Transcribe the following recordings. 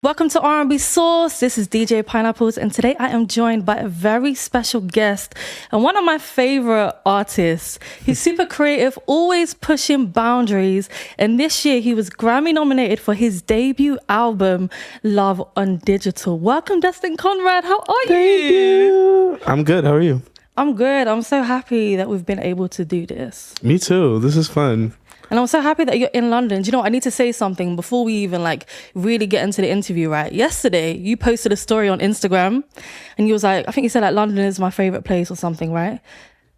Welcome to R&B Sauce. This is DJ Pineapplez, and today I am joined by a very special guest and one of my favorite artists. He's super creative, always pushing boundaries, and this year he was Grammy nominated for his debut album, Love on Digital. Welcome, Destin Conrad. How are you? Thank you. I'm good. How are you? I'm good. I'm so happy that we've been able to do this. Me too. This is fun. And I'm so happy that you're in London. Do you know what? I need to say something before we even really get into the interview, right? Yesterday, you posted a story on Instagram and you was like, I think you said London is my favorite place or something, right?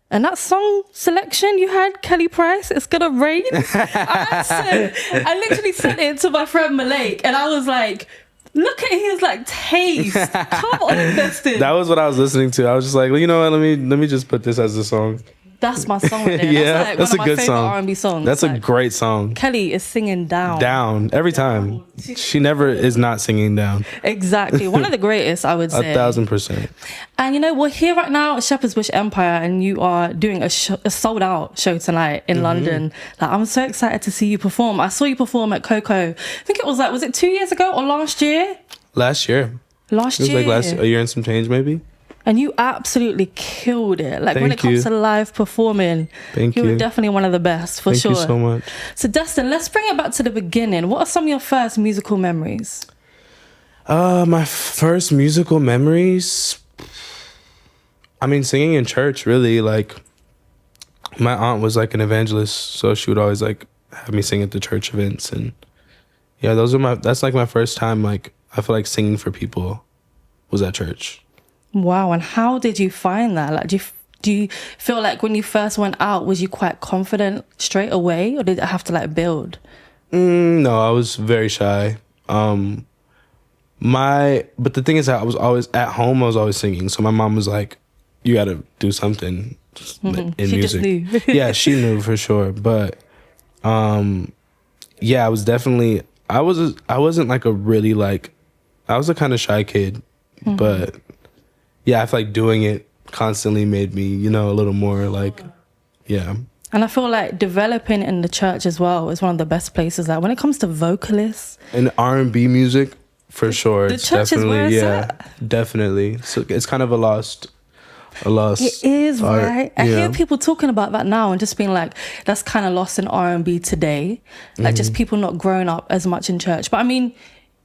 And that song selection you had, Kelly Price, It's Gonna Rain. I literally sent it to my friend Malik and I was like, look at his taste. Come on, Destin. That was what I was listening to. I was just like, well, you know what? Let me just put this as the song. That's my song right there. Yeah, that's one a of my good favorite R&B songs. That's a great song. Kelly is singing down. Down. Every time. She never is not singing down. Exactly. One of the greatest, I would say. 1,000%. And you know, we're here right now at Shepherd's Bush Empire and you are doing a sold out show tonight in London. I'm so excited to see you perform. I saw you perform at Coco. I think it was was it 2 years ago or last year? Last year. It was a year and some change maybe. And you absolutely killed it. When it comes to live performing, you were definitely one of the best, for sure. Thank you so much. So Destin, let's bring it back to the beginning. What are some of your first musical memories? My first musical memories, I mean, singing in church, really. My aunt was an evangelist, so she would always have me sing at the church events. And yeah, that's my first time, I feel like singing for people was at church. Wow, and how did you find that? Do you feel like when you first went out, was you quite confident straight away, or did it have to build? No, I was very shy. But the thing is that I was always at home. I was always singing. So my mom was like, "You got to do something in she music." Just knew. Yeah, she knew for sure. But yeah, I was definitely. I wasn't I was a kind of shy kid, but. Yeah, I feel like doing it constantly made me, a little more yeah. And I feel like developing in the church as well is one of the best places. When it comes to vocalists. And R&B music, for sure. The church is where it's at. Definitely. So it's kind of a lost It is, art, right? I hear people talking about that now and just being that's kind of lost in R&B today. Just people not growing up as much in church. But I mean,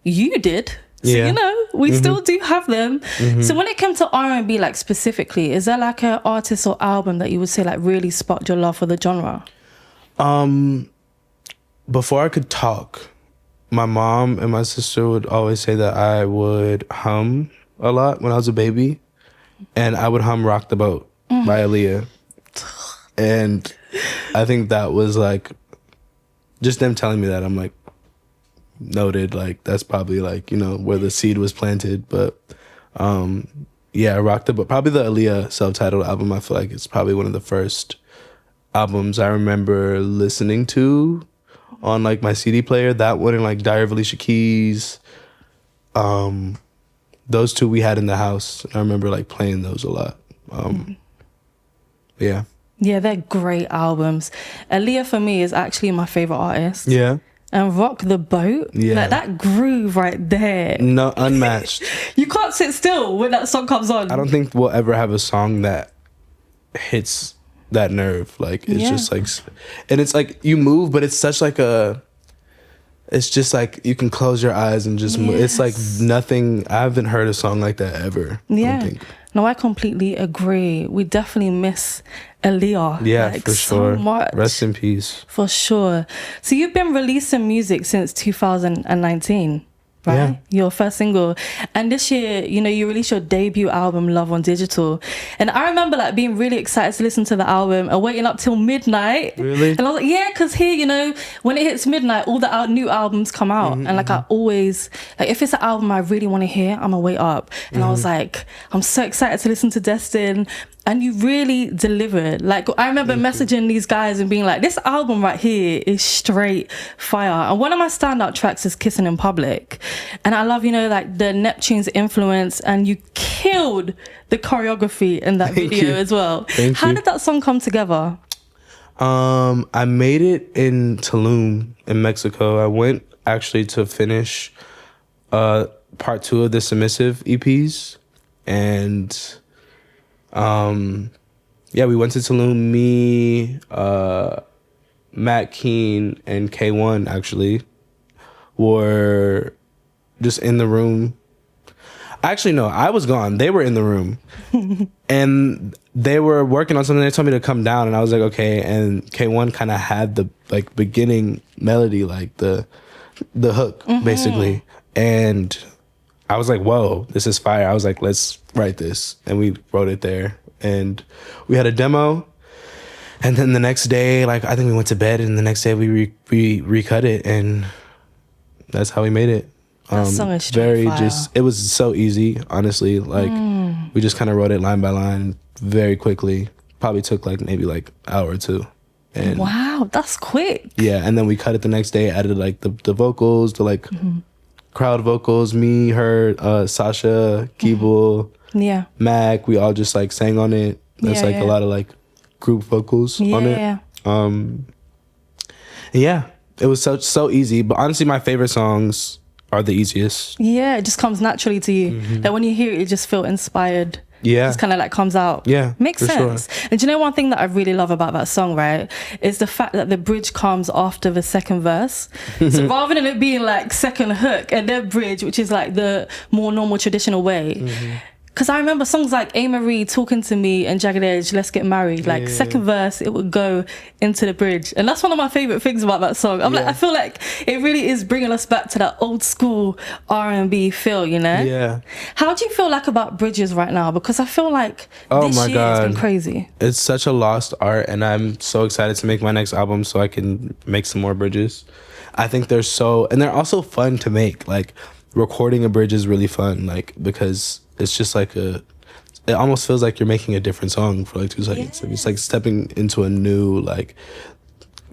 you did. So, we still do have them. So when it came to R&B, specifically, is there an artist or album that you would say really sparked your love for the genre? Before I could talk, my mom and my sister would always say that I would hum a lot when I was a baby. And I would hum Rock the Boat by Aaliyah. And I think that was just them telling me that, I'm like, noted, that's probably where the seed was planted. But yeah, Rock the Boat, probably the Aaliyah self-titled album. I feel like it's probably one of the first albums I remember listening to on my CD player. That one and Diary of Alicia Keys, those two we had in the house. I remember playing those a lot. Yeah, they're great albums. Aaliyah for me is actually my favorite artist. Yeah. And Rock the Boat, that groove right there. No, unmatched. You can't sit still when that song comes on. I don't think we'll ever have a song that hits that nerve. It's just and it's you move, but it's such it's just you can close your eyes and just move. It's nothing. I haven't heard a song like that ever. Yeah. I don't think. No, I completely agree. We definitely miss Aaliyah. Yeah, for sure. So much. Rest in peace. For sure. So you've been releasing music since 2019, right? Yeah. Your first single. And this year, you released your debut album, Love on Digital. And I remember being really excited to listen to the album and waiting up till midnight. Really? And I was like, yeah, because here, when it hits midnight, all the new albums come out. And I always, if it's an album I really want to hear, I'm going to wait up. And I was like, I'm so excited to listen to Destin. And you really delivered. I remember messaging these guys and being like, this album right here is straight fire. And one of my standout tracks is Kissing in Public. And I love, the Neptune's influence. And you killed the choreography in that video as well. How did that song come together? I made it in Tulum in Mexico. I went actually to finish part 2 of the Submissive EPs. And yeah, we went to Tulum. Me, Matt Keen, and K1 actually were just in the room. Actually, no, I was gone. They were in the room. And they were working on something. They told me to come down, and I was like, okay. And K1 kind of had the like beginning melody, like the hook, basically. And I was like, whoa, this is fire. I was like, let's write this. And we wrote it there. And we had a demo. And then the next day, like, I think we went to bed, and the next day we recut it, and that's how we made it. That song is straight fire. It was so easy, honestly. Like, we just kind of wrote it line by line very quickly. Probably took like maybe like an hour or two. And wow, that's quick. Yeah, and then we cut it the next day, added like the vocals, the like crowd vocals, me, her, Sasha, Keable, Mac, we all just like sang on it. There's a lot of like group vocals on it. Yeah, it was so easy. But honestly, my favorite songs are the easiest. Yeah, it just comes naturally to you. Like when you hear it, you just feel inspired. Yeah, just kind of like comes out. Yeah, makes sense. Sure. And do you know one thing that I really love about that song, right, is the fact that the bridge comes after the second verse. So rather than it being like second hook and then bridge, which is like the more normal traditional way. Because I remember songs like A. Marie, Talking to Me, and Jagged Edge, Let's Get Married. Like, second verse, it would go into the bridge. And that's one of my favourite things about that song. I'm like, I feel like it really is bringing us back to that old school R&B feel, you know? Yeah. How do you feel like about bridges right now? Because I feel like this year has been crazy. It's such a lost art, and I'm so excited to make my next album so I can make some more bridges. I think they're also fun to make. Like, recording a bridge is really fun, like, because it's just like it almost feels like you're making a different song for like 2 seconds. Like, it's like stepping into a new, like,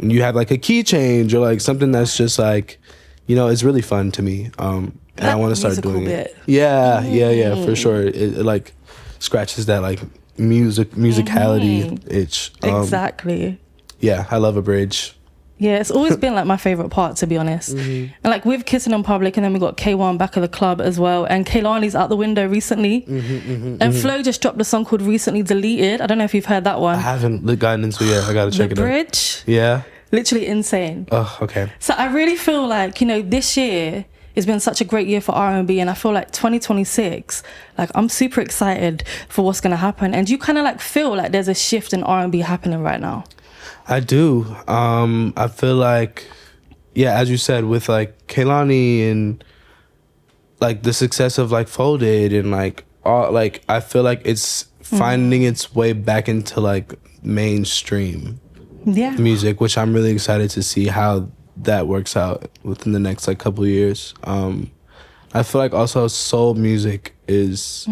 you have like a key change or like something that's just like, you know, it's really fun to me. And I want to start doing it. Yeah, for sure. It like scratches that like musicality itch. Exactly. Yeah, I love a bridge. Yeah, it's always been like my favorite part, to be honest. And like with Kissing in Public, and then we got K1 back at the club as well, and Kehlani's out the window recently. And Flo just dropped a song called Recently Deleted. I don't know if you've heard that one. I haven't gotten into it yet. I gotta check it out. The bridge. Yeah. Literally insane. Oh, okay. So I really feel like, you know, this year it's been such a great year for R&B, and I feel like 2026, like I'm super excited for what's gonna happen. And you kind of like feel like there's a shift in R&B happening right now. I do. I feel like, yeah, as you said, with like Kehlani and like the success of like Folded and like all, like I feel like it's finding its way back into like mainstream music, which I'm really excited to see how that works out within the next like couple of years. I feel like also soul music is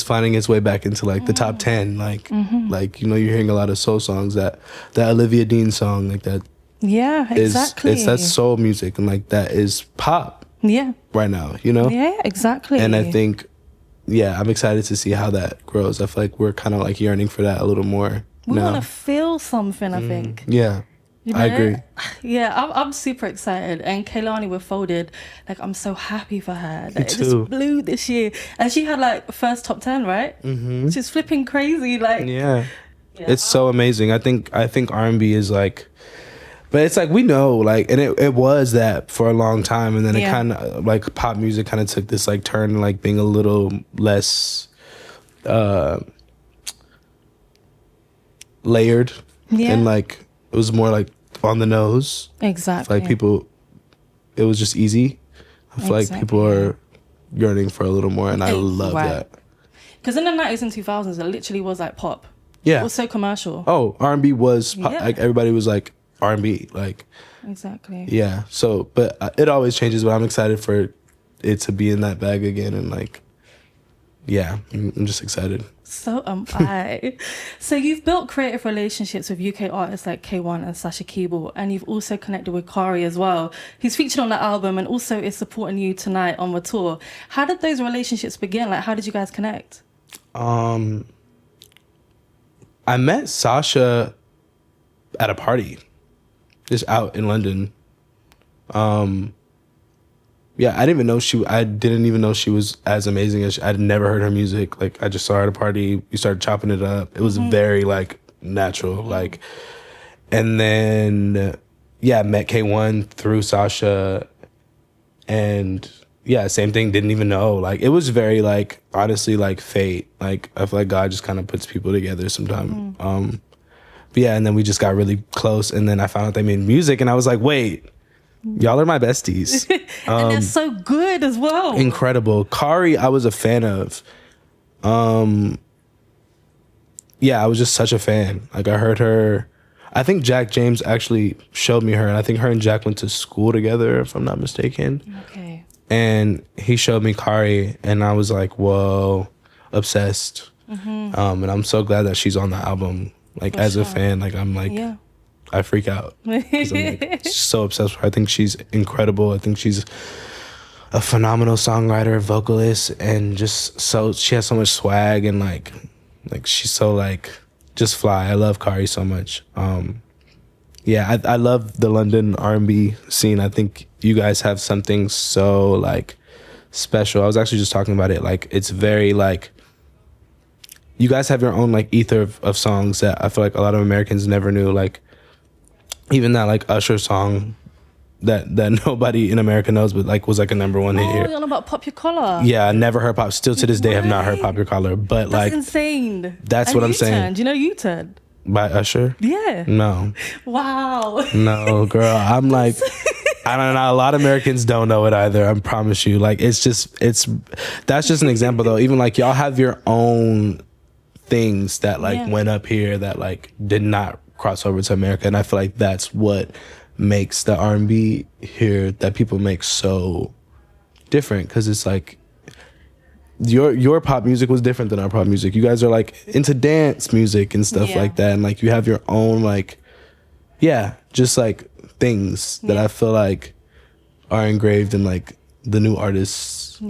finding its way back into like the top 10, like like, you know, you're hearing a lot of soul songs, that Olivia Dean song, like that. Yeah, exactly. That's soul music, and like that is pop. Yeah. Right now, you know. Yeah, exactly. And I think, yeah, I'm excited to see how that grows. I feel like we're kind of like yearning for that a little more. We want to feel something, I think. Yeah. You know? I agree. Yeah, I'm super excited. And Kehlani with Folded, like I'm so happy for her. Like, Me too. It just blew this year. And she had like first top 10, right? She's flipping crazy. Like it's so amazing. I think R&B is like, but it's like we know, like, and it was that for a long time, and then it kind of like pop music kind of took this like turn, like being a little less layered, and like it was more like on the nose. Exactly. Like people, it was just easy. I feel like people are yearning for a little more, and I love that. Because in the 90s and 2000s, it literally was like pop. Yeah. It was so commercial. Oh, R&B was pop. Like everybody was like R&B, like. Exactly. Yeah. So, but it always changes. But I'm excited for it to be in that bag again, and like, yeah, I'm just excited. So am I. So you've built creative relationships with UK artists like K1 and Sasha Keable, and you've also connected with Kari as well, who's featured on the album and also is supporting you tonight on the tour. How did those relationships begin? Like, how did you guys connect? I met Sasha at a party, just out in London. yeah, I didn't even know she was as amazing as I'd never heard her music. Like, I just saw her at a party. We started chopping it up. It was very, like, natural. Like, and then, yeah, met K1 through Sasha. And, yeah, same thing. Didn't even know. Like, it was very, like, honestly, like, fate. Like, I feel like God just kind of puts people together sometimes. But, yeah, and then we just got really close. And then I found out they made music. And I was like, wait. Y'all are my besties. And they're so good as well. Incredible. Kari, I was a fan of. Yeah, I was just such a fan. Like, I heard her. I think Jack James actually showed me her. And I think her and Jack went to school together, if I'm not mistaken. Okay. And he showed me Kari. And I was like, whoa, obsessed. And I'm so glad that she's on the album. Like, For as sure. a fan, like, I'm like... Yeah. I freak out. 'Cause I'm like, so obsessed with her. I think she's incredible. I think she's a phenomenal songwriter, vocalist, and just she has so much swag and like she's so like just fly. I love Kari so much. Yeah, I love the London R&B scene. I think you guys have something so like special. I was actually just talking about it. Like, it's very like, you guys have your own like ether of songs that I feel like a lot of Americans never knew. Like, even that like Usher song that nobody in America knows, but like was like a #1 hit here. Oh, you're on about Pop Your Collar. Yeah, I never heard pop. Still to this day, have not heard Pop Your Collar. But That's like, insane. That's what I'm saying. Do you know U-Turn? By Usher? Yeah. No. Wow. No, girl. I'm like, I don't know. A lot of Americans don't know it either. I promise you. Like, that's just an example though. Even like y'all have your own things that like went up here that like did not cross over to America, and I feel like that's what makes the R&B here that people make so different, because it's like your pop music was different than our pop music. You guys are like into dance music and stuff like that, and like you have your own like just like things that I feel like are engraved in like the new artists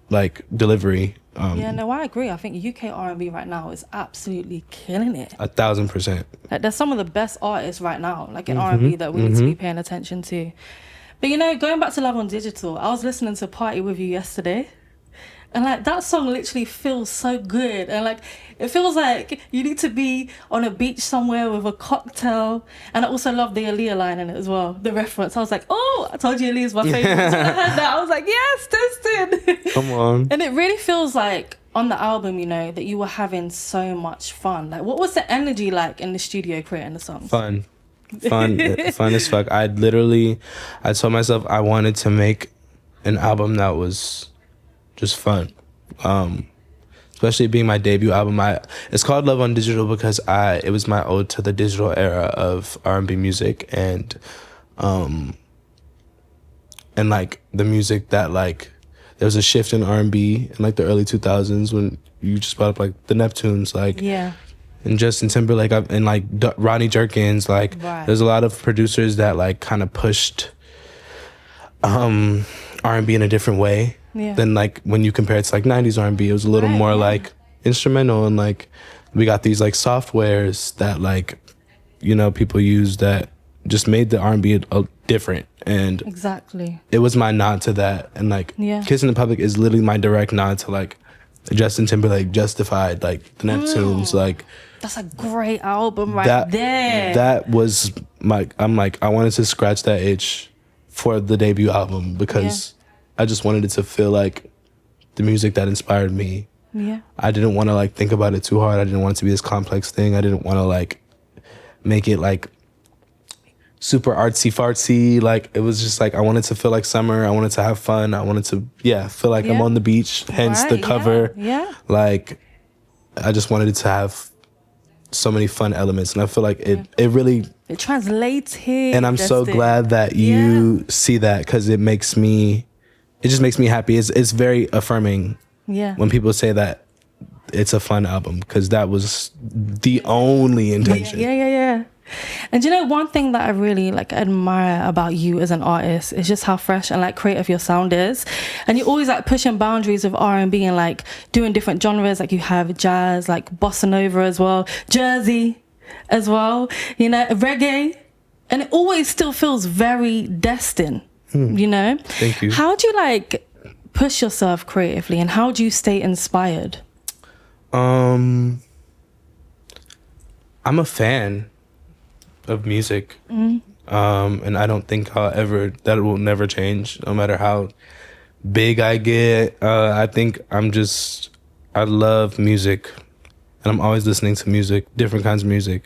like delivery. No, I agree. I think UK R&B right now is absolutely killing it. 1,000%. Like, there's some of the best artists right now, like in R&B, that we need to be paying attention to. But you know, going back to Love on Digital, I was listening to Party With You yesterday, and like that song literally feels so good, and like it feels like you need to be on a beach somewhere with a cocktail. And I also love the Aaliyah line in it as well, the reference. I was like, oh, I told you Aaliyah's my favorite. When I heard that, I was like, yes, Destin. Come on. And it really feels like on the album, you know, that you were having so much fun. Like, what was the energy like in the studio creating the songs? Fun as fuck. I told myself I wanted to make an album that was just fun. Especially being my debut album. It's called Love on Digital because it was my ode to the digital era of R&B music, and like the music that like there was a shift in R&B in like the early 2000s when you just brought up like the Neptunes, like and Justin Timberlake and like Ronnie Jerkins. Like there's a lot of producers that like kind of pushed R&B in a different way. Then like when you compare it to like 90s R&B, it was a little more like instrumental, and like we got these like softwares that like, you know, people use that just made the R&B different. And exactly, it was my nod to that. And like Kissing in Public is literally my direct nod to like Justin Timberlake, Justified, like the Neptunes. Like that's a great album there. That was I'm like, I wanted to scratch that itch for the debut album because I just wanted it to feel like the music that inspired me. I didn't want to like think about it too hard. I didn't want it to be this complex thing. I didn't want to like make it like super artsy fartsy. Like it was just like I wanted to feel like summer. I wanted to have fun. I wanted to feel like I'm on the beach. Hence the cover. Like I just wanted it to have so many fun elements, and I feel like it really translates here. And I'm so glad that you see that, because it just makes me happy. It's very affirming when people say that it's a fun album, because that was the only intention. And you know, one thing that I really like admire about you as an artist is just how fresh and like creative your sound is. And you're always like pushing boundaries of R&B and like doing different genres. Like you have jazz, like bossa nova as well, Jersey as well, you know, reggae. And it always still feels very Destin. You know? Thank you. How do you like push yourself creatively, and how do you stay inspired? I'm a fan of music. And I don't think that will never change, no matter how big I get. I think I love music, and I'm always listening to music, different kinds of music.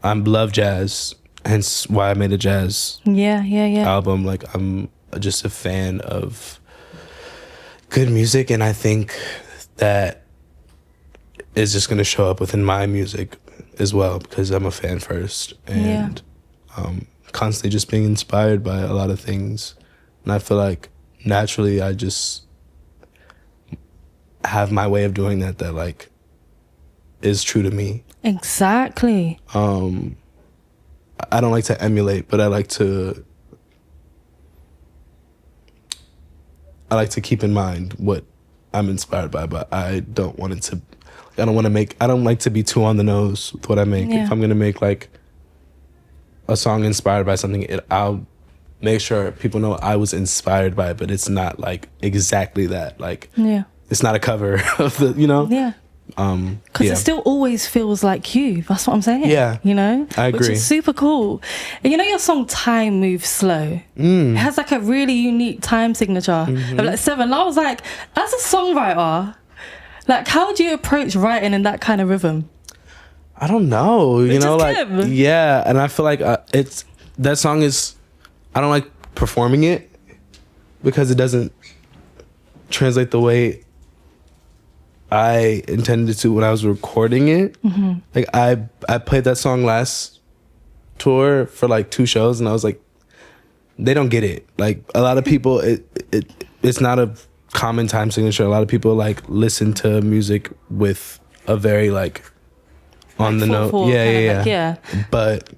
I love jazz, hence why I made a jazz album. Like, I'm just a fan of good music, and I think that is just going to show up within my music as well, because I'm a fan first, and constantly just being inspired by a lot of things. And I feel like naturally I just have my way of doing that like is true to me. Exactly. I don't like to emulate, but I like to keep in mind what I'm inspired by, but I don't like to be too on the nose with what I make. If I'm gonna make like a song inspired by something, I'll make sure people know I was inspired by it, but it's not like exactly that. Like, it's not a cover of the, you know? Yeah. Because it still always feels like you. That's what I'm saying. Yeah. You know? I agree. Which is super cool. And you know your song Time Moves Slow? It has like a really unique time signature of like 7. And I was like, as a songwriter, like, how do you approach writing in that kind of rhythm? I don't know. You know, like, Kim. yeah. And I feel like that song is, I don't like performing it because it doesn't translate the way I intended to when I was recording it. Like, I played that song last tour for like 2 shows, and I was like, they don't get it. Like, a lot of people, it's not a common time signature. A lot of people like listen to music with a very like on the note. Yeah. But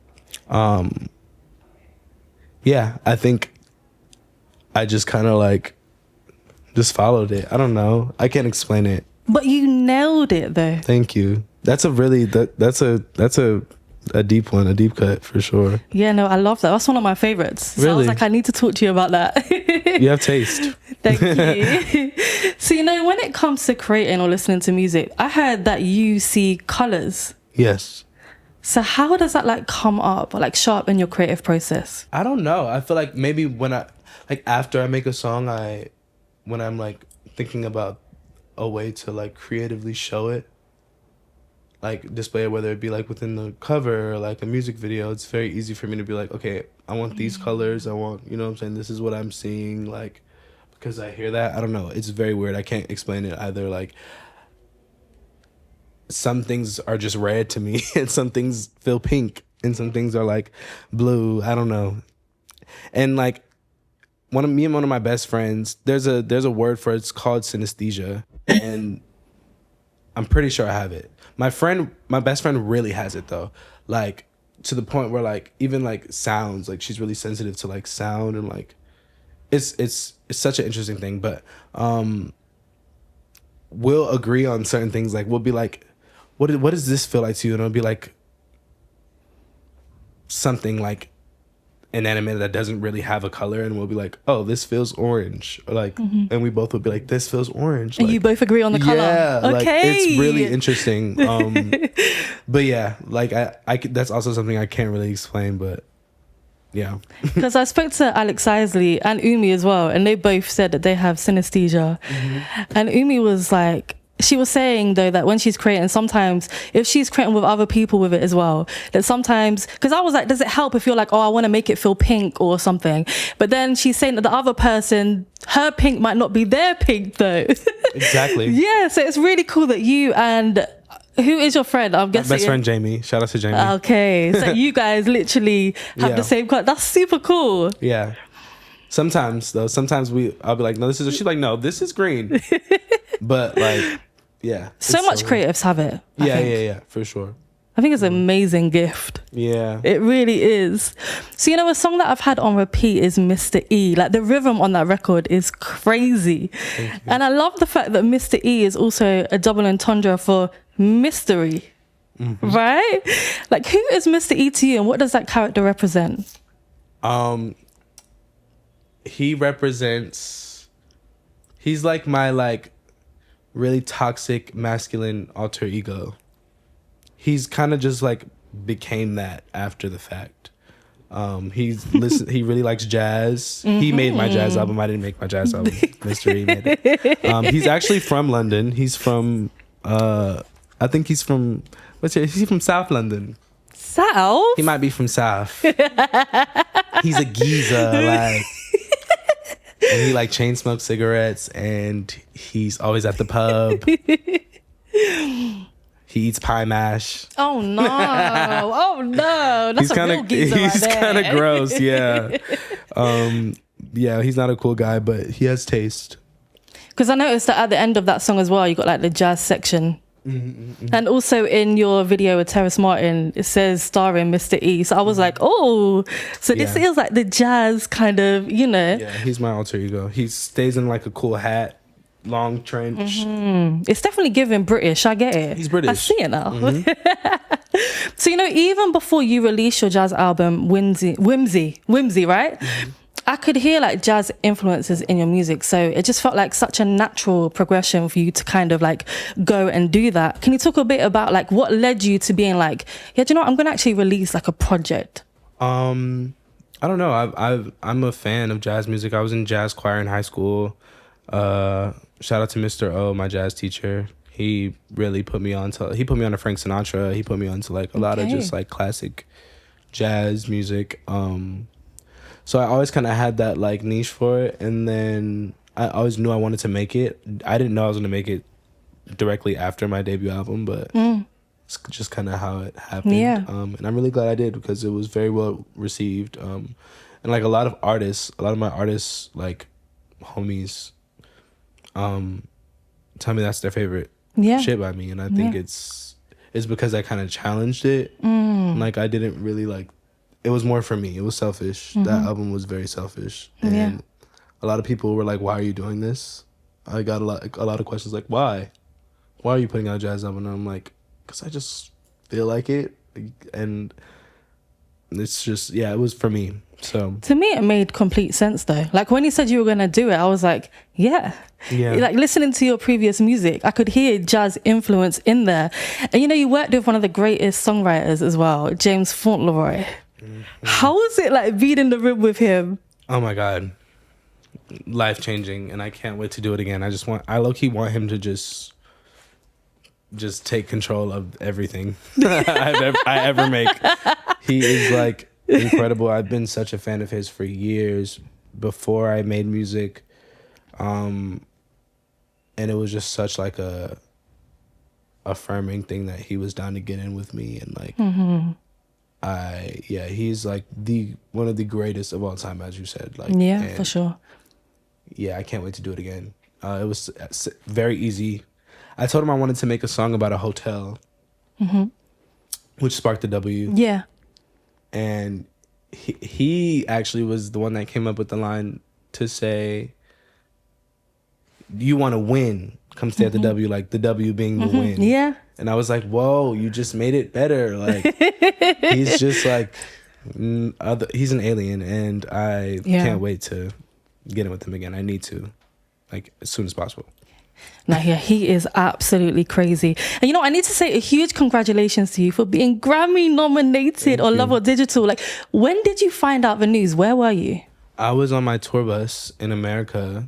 I think I just kind of like just followed it. I don't know. I can't explain it. But you nailed it though. Thank you. That's a really that's a deep one, a deep cut for sure. Yeah, no, I love that. That's one of my favorites. So really? I was like, I need to talk to you about that. You have taste. Thank you. So, you know, when it comes to creating or listening to music, I heard that you see colors. Yes. So how does that like come up or like show up in your creative process? I don't know. I feel like maybe when after I make a song, when I'm like thinking about a way to like creatively show it, like display it, whether it be like within the cover or like a music video, it's very easy for me to be like, okay, I want these colors. I want, you know what I'm saying? This is what I'm seeing, like, because I hear that. I don't know. It's very weird. I can't explain it either. Like, some things are just red to me and some things feel pink and some things are like blue. I don't know. And like one of my best friends, there's a word for it. It's called synesthesia, and I'm pretty sure I have it. My best friend really has it though. Like, to the point where like even like sounds, like she's really sensitive to like sound, and like it's such an interesting thing. But we'll agree on certain things. Like, we'll be like, what does this feel like to you? And it'll be like something like inanimate that doesn't really have a color, and we'll be like, oh, this feels orange, or like, and we both would be like, this feels orange, and like, you both agree on the color. Yeah, okay, like, it's really interesting. But yeah, like I that's also something I can't really explain, but yeah. Because I spoke to Alex Isley and Umi as well, and they both said that they have synesthesia. And Umi was like, she was saying though that when she's creating, sometimes if she's creating with other people with it as well, that sometimes, because I was like, does it help if you're like, oh, I want to make it feel pink or something? But then she's saying that the other person, her pink might not be their pink though. Exactly. Yeah, so it's really cool that you and who is your friend? I'm guessing my best friend Jamie. Shout out to Jamie. Okay, so you guys literally have the same color. That's super cool. Yeah. Sometimes though, I'll be like, no, this is. She's like, no, this is green. But like, yeah. So much creatives have it. I think. Yeah, for sure. I think it's an amazing gift. Yeah. It really is. So, you know, a song that I've had on repeat is Mr.E. Like, the rhythm on that record is crazy. And I love the fact that Mr.E is also a double entendre for mystery. Right? Like, who is Mr.E to you, and what does that character represent? he represents. He's like my like really toxic masculine alter ego. He's kind of just like became that after the fact. He really likes jazz. He made my jazz album. I didn't make my jazz album. Mr.E made it. He's actually from London. He's from I think he's from is he from South London? South? He might be from South. He's a geezer, like, and he like chain smokes cigarettes, and he's always at the pub. He eats pie mash. Oh no! Oh no! That's a real geezer right there. He's kind of gross. Yeah. Yeah. He's not a cool guy, but he has taste. Because I noticed that at the end of that song as well, you got like the jazz section. And also in your video with Terrace Martin, it says starring Mr.E. So I was like, oh, so this feels like the jazz kind of, you know. Yeah, he's my alter ego. He stays in like a cool hat, long trench. It's definitely giving British. I get it. He's British. I see it now. So, you know, even before you released your jazz album, Whimsy, right? I could hear like jazz influences in your music. So it just felt like such a natural progression for you to kind of like go and do that. Can you talk a bit about like what led you to being like, yeah, do you know what? I'm going to actually release like a project? I don't know. I'm a fan of jazz music. I was in jazz choir in high school. Shout out to Mr.E, my jazz teacher. He really put me on to Frank Sinatra. He put me on to like a lot of just like classic jazz music. So I always kind of had that like niche for it, and then I always knew I wanted to make it. I didn't know I was going to make it directly after my debut album, but it's just kind of how it happened. Yeah. And I'm really glad I did, because it was very well received. And like a lot of my artists, like homies, tell me that's their favorite shit by me, and I think it's because I kind of challenged it. Like I didn't really like. It was more for me. It was selfish. That album was very selfish. And a lot of people were like, why are you doing this? I got a lot of questions like, why? Why are you putting out a jazz album? And I'm like, because I just feel like it. And it's just, it was for me. So to me, it made complete sense though. Like when you said you were going to do it, I was like, yeah. Like listening to your previous music, I could hear jazz influence in there. And you know, you worked with one of the greatest songwriters as well, James Fauntleroy. How was it like being in the room with him? Oh my God. Life-changing, and I can't wait to do it again. I low-key want him to just take control of everything I ever make. He is like incredible. I've been such a fan of his for years before I made music. And it was just such like a affirming thing that he was down to get in with me, and like he's like one of the greatest of all time, as you said. Like, for sure. Yeah, I can't wait to do it again. It was very easy. I told him I wanted to make a song about a hotel, which sparked the W. Yeah. And he actually was the one that came up with the line to say, you want to win, come stay at the W, like the W being the win. Yeah. And I was like, whoa, you just made it better. Like, he's just like, he's an alien, and I can't wait to get in with him again. I need to, like, as soon as possible. Now, he is absolutely crazy. And you know, I need to say a huge congratulations to you for being Grammy nominated on Love or Digital. Like, when did you find out the news? Where were you? I was on my tour bus in America,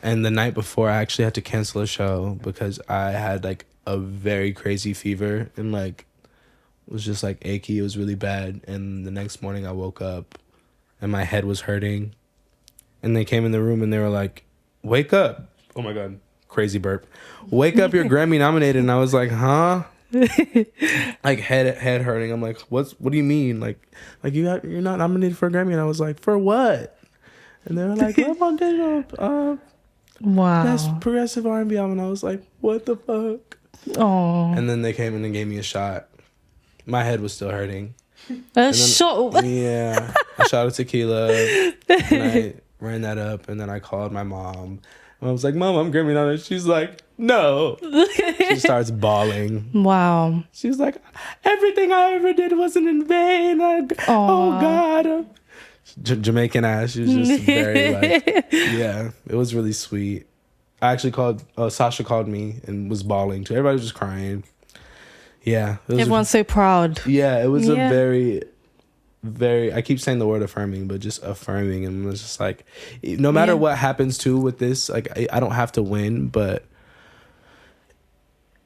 and the night before I actually had to cancel a show because I had like a very crazy fever, and like it was just like achy. It was really bad. And the next morning I woke up and my head was hurting, and they came in the room and they were like, wake up. Oh my God, crazy burp. Wake up, you're Grammy nominated. And I was like, huh? Like head hurting. I'm like, what do you mean? Like you're not nominated for a Grammy? And I was like, for what? And they were like, Love on Digital, wow, that's progressive R&B album. And I was like, what the fuck? Oh. And then they came in and gave me a shot. My head was still hurting. A shot? Yeah. A shot of tequila. And I ran that up, and then I called my mom. And I was like, Mom, I'm Grammy nominated. She's like, no. She starts bawling. Wow. She's like, everything I ever did wasn't in vain. Oh God. Jamaican ass. She was just very like, yeah, it was really sweet. I actually called, Sasha called me and was bawling too. Everybody was just crying. Yeah. Everyone's so proud. Yeah, it was a very, very, I keep saying the word affirming, but just affirming. And it was just like, no matter what happens too with this, like I don't have to win, but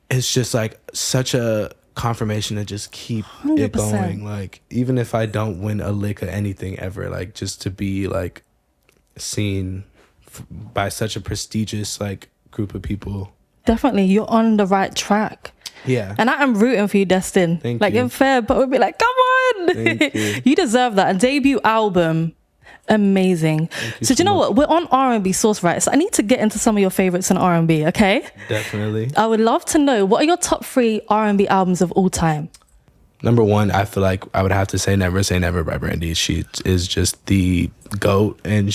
it's just like such a confirmation to just keep 100%. It going. Like, even if I don't win a lick of anything ever, like just to be like seen by such a prestigious like group of people. Definitely, you're on the right track. Yeah. And I am rooting for you, Destin. Thank like you. in Feb, but we'll be like, come on. Thank you. You deserve that. A debut album. Amazing. So do you know what? We're on R&B Sauce, right? So I need to get into some of your favorites in R&B, okay? Definitely. I would love to know, what are your top 3 R&B albums of all time? Number 1, I feel like I would have to say Never Say Never by Brandy. She is just the GOAT, and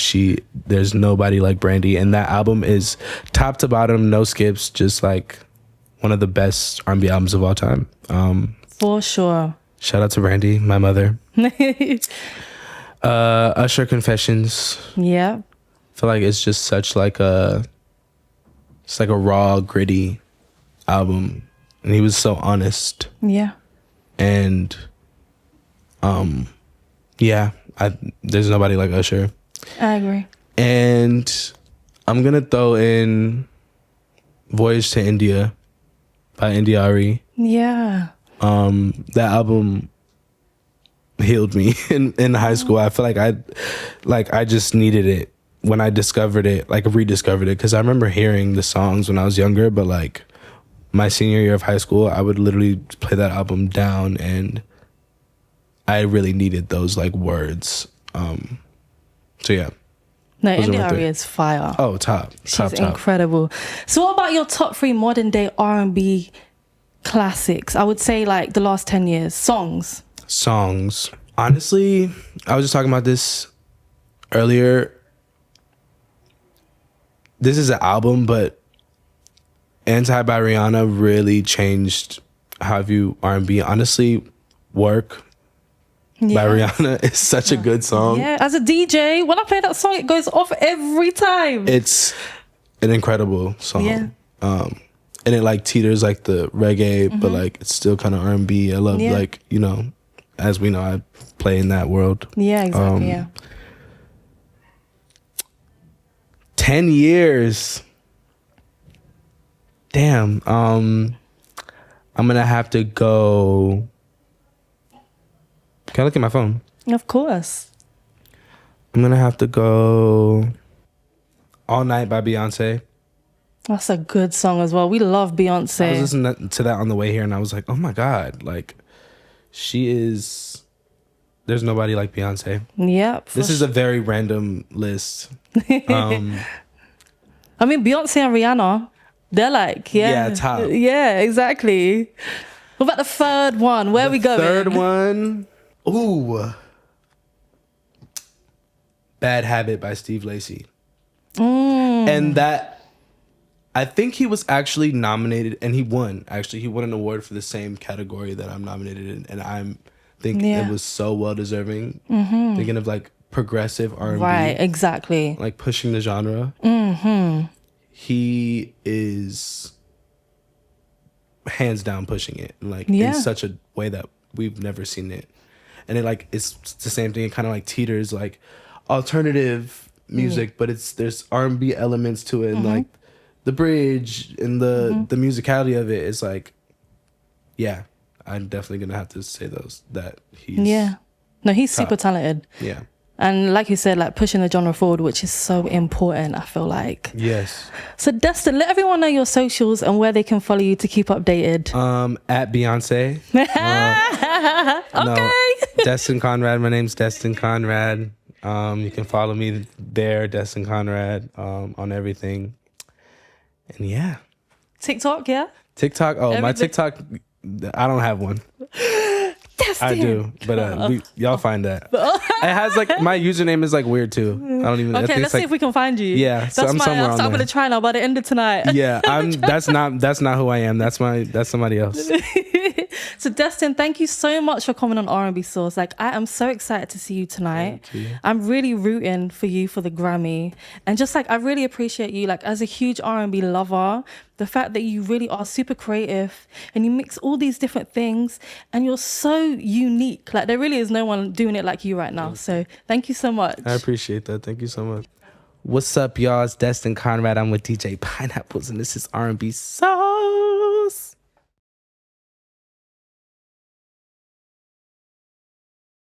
there's nobody like Brandy. And that album is top to bottom, no skips, just like one of the best R&B albums of all time. For sure. Shout out to Brandy, my mother. Usher Confessions. Yeah. I feel like it's just such like it's like a raw, gritty album. And he was so honest. Yeah. And there's nobody like Usher. I agree. And I'm gonna throw in Voyage to India by India.Arie. Yeah. That album healed me in high school. I feel like I just needed it when I discovered it, like rediscovered it, because I remember hearing the songs when I was younger, but like my senior year of high school, I would literally play that album down, and I really needed those like words. So yeah. No, India.Arie is fire. Oh, top. She's incredible. So what about your top 3 modern day R&B classics? I would say like the last 10 years. Songs. Honestly, I was just talking about this earlier. This is an album, but Anti by Rihanna really changed how I view R&B. Honestly, Work by Rihanna is such a good song. Yeah, as a DJ, when I play that song, it goes off every time. It's an incredible song. Yeah. And it like teeters like the reggae, but like it's still kind of R&B. I love like, you know, as we know, I play in that world. Yeah, exactly. 10 years. Damn. I'm gonna have to go. Can I look at my phone? Of course. I'm gonna have to go All Night by Beyonce. That's a good song as well. We love Beyonce. I was listening to that on the way here, and I was like, oh my God, like there's nobody like Beyonce. Yep. This is a very random list. I mean, Beyonce and Rihanna, they're like, top. Yeah, exactly. What about the third one? Where are we going? Third one. Ooh. Bad Habit by Steve Lacy. And that, I think he was actually nominated, and he won. Actually, he won an award for the same category that I'm nominated in, and I think it was so well deserving. Thinking of like progressive R&B, right? Exactly. Like pushing the genre. He is hands down pushing it, like in such a way that we've never seen it. And it like it's the same thing. It kind of like teeters like alternative music, but there's R&B elements to it, and like the bridge and the musicality of it is like, I'm definitely gonna have to say that he's super talented. Yeah. And like you said, like pushing the genre forward, which is so important, I feel like. Yes. So Destin, let everyone know your socials and where they can follow you to keep updated. At Beyonce. Okay. Destin Conrad. My name's Destin Conrad. You can follow me there, Destin Conrad, on everything. And yeah. TikTok, yeah? TikTok. Oh, my TikTok, I don't have one. Destin. I do, but y'all find that. It has like, my username is like weird too. I don't even. Okay, let's see if we can find you. Yeah, so I'm somewhere on there. I'm gonna try now by the end of tonight. Yeah, that's not who I am. That's somebody else. So Destin, thank you so much for coming on R&B Sauce. Like, I am so excited to see you tonight. Thank you. I'm really rooting for you for the Grammy. And just like, I really appreciate you, like, as a huge R&B lover, the fact that you really are super creative and you mix all these different things and you're so unique. Like, there really is no one doing it like you right now. So thank you so much. I appreciate that. Thank you so much. What's up, y'all? It's Destin Conrad. I'm with DJ Pineapplez, and this is R&B Sauce.